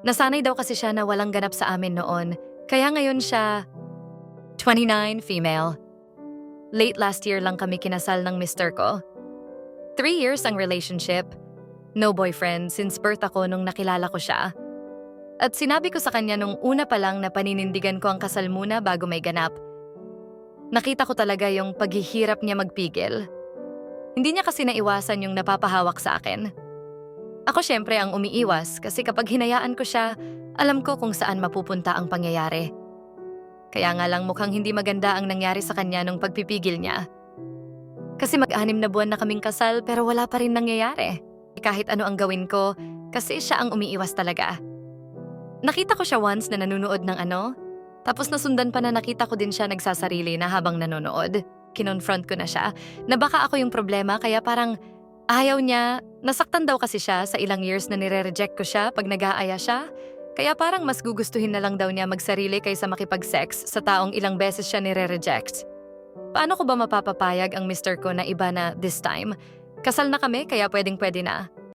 Nasanay daw kasi siya na walang ganap sa amin noon, kaya ngayon siya 29, female. Late last year lang kami kinasal ng mister ko. 3 years ang relationship. No boyfriend since birth ako nung nakilala ko siya. At sinabi ko sa kanya nung una pa lang na paninindigan ko ang kasal muna bago may ganap. Nakita ko talaga yung paghihirap niya magpigil. Hindi niya kasi naiwasan yung napapahawak sa akin. Ako syempre ang umiiwas kasi kapag hinayaan ko siya, alam ko kung saan mapupunta ang pangyayari. Kaya nga lang mukhang hindi maganda ang nangyari sa kanya nung pagpipigil niya. Kasi mag-6 na buwan na kaming kasal pero wala pa rin nangyayari. Kahit ano ang gawin ko, kasi siya ang umiiwas talaga. Nakita ko siya once na nanonood ng tapos nasundan pa na nakita ko din siya nagsasarili na habang nanonood. Kinonfront ko na siya na baka ako yung problema kaya parang ayaw niya. Nasaktan daw kasi siya sa ilang years na nire-reject ko siya pag nag-aaya siya. Kaya parang mas gugustuhin na lang daw niya magsarili kaysa makipag-sex sa taong ilang beses siya nire-reject. Paano ko ba mapapapayag ang mister ko na iba na this time? Kasal na kami kaya pwedeng-pwede na.